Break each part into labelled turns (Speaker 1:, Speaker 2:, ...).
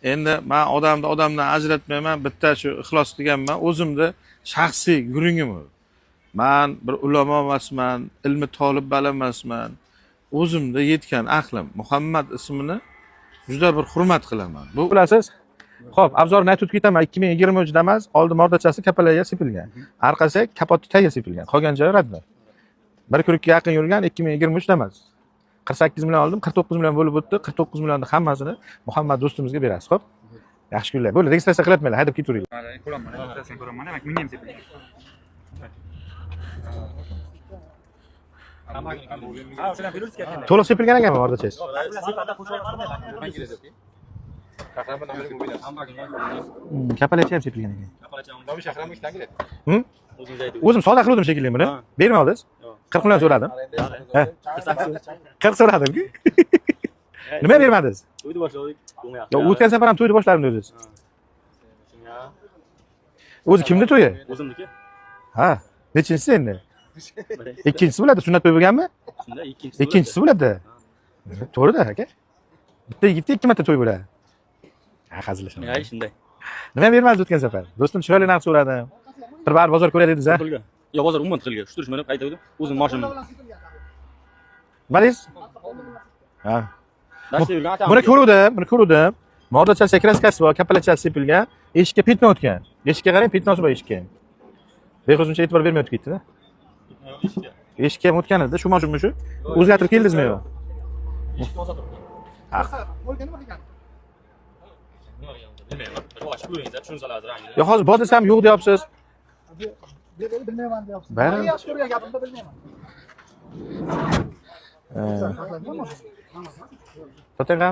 Speaker 1: Endi men odamdan ajratmayman, bitta shu ixlos qilganman. O'zimda shaxsiy guringim u. Men bir ulamo emasman, ilmi talib bala emasman. O'zimda yetgan aqlim Muhammad ismini juda bir hurmat qilaman. Bu bilasiz? Xo'p, obzorni aytib ketaman. 2023 damas oldi mordachasi kapalaga sepilgan. Orqasi kapot tagiga sepilgan. Qolgan joyi radda. 1 kurikka yaqin yurgan 2023 damas. 48 million oldim, 49 million bo'lib o'tdi. 49 millionni hammasini Muhammad do'stimizga berasiz, xo'p? Yaxshi kunlar. Bo'ldi, registratsiya qilyapmanlar, haydab ketaveringlar.
Speaker 2: Ko'raman, registratsiyani ko'raman. Demak, menga ham sepilgan. Ha, o'shadan berursiz ekan.
Speaker 1: To'liq sepilgan ekanmi mordachangiz? Kapalachi ham sepilgan ekan. O'zim savdo qildim shekilli buni. Bermadingiz? 40 million so'radim. Ha. 40 so'radim-ku. Nima bermadingiz?
Speaker 2: To'yni boshladik, bo'lmayapti.
Speaker 1: Yo, o'tgan safar ham to'yni boshladim dedingiz. O'zi kimni to'yi?
Speaker 2: O'zimniki.
Speaker 1: Ha, nechinchisi endi? Ikkinchisi bo'ladi, sunnat to'y bo'lganmi?
Speaker 2: Shunda
Speaker 1: Ikkinchisi bo'ladi. To'g'ri-da, aka. Bitta yigitga 2 marta to'y bo'ladi. Ha, hazillashaman.
Speaker 2: Ay, shunday.
Speaker 1: Nima bermadingiz o'tgan safar? Do'stim chiroyli narx so'radim. Bir bar bozor ko'ray dedingiz, ha?
Speaker 2: Yo, bozor umuman tiqilgan. Shturishmani qaytavdim. O'zim mashinam.
Speaker 1: Nimalingiz? Ha. Buni ko'ruvdim. Mordachasi kraskasi bor, kapalachasi sepilgan, eshikka pitma o'tgan. Eshikka qarang, pitnosi bor eshikka. Bexosuncha e'tibor bermay o'tib ketdi-da. Eshikka ham o'tgan edi, shu mashina shu. O'zgartirib keldingizmi yo? Yo, hozir bor desam yo'q deyapsiz.
Speaker 3: Bilmayman deyapsiz.
Speaker 1: Bayram.
Speaker 3: Yaxshi ko'rgan gapimda bilmayman.
Speaker 1: Sotenga.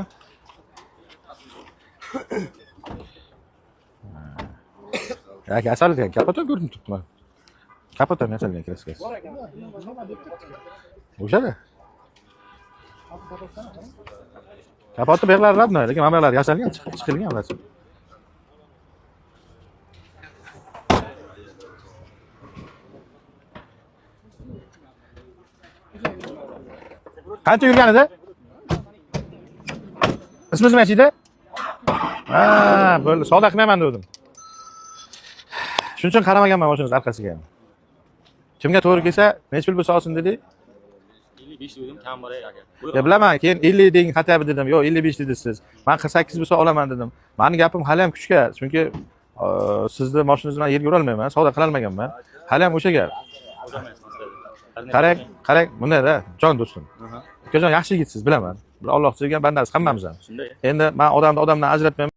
Speaker 1: Ya, asalgan kapota ko'rinib turibman. Kapota asalgan kraskasi. O'shada. Kapota bog'lar radno, lekin mana yasalgan, chiqilgan bo'lsa. Qancha yurgan edi? Ismingiz nima edi? Ha, bo'ldi, savdo qilmayman dedim. Shuning uchun qaramaganman mashinangiz orqasiga ham. Kimga to'g'ri kelsa, necha pul bo'lsa olsin dedik.
Speaker 2: 55 dedim, kam bor aka.
Speaker 1: Ya bilaman, keyin 50 deng xataba dedim. Yo'q, 55 dedingiz siz. Men 48 bo'lsa olaman dedim. Mening gapim hali ham kuchga, chunki sizni mashinangiz bilan yerga urolmayman, savdo qila olmaganman. Hali ham o'sha gap. Qarang, bunda-da, jon do'stim. Ukajon yaxshi yigitsiz, bilaman. Alloh sevgan bandasiz hammamiz ham.
Speaker 2: Shunday.
Speaker 1: Endi men odamdan ajratmayman.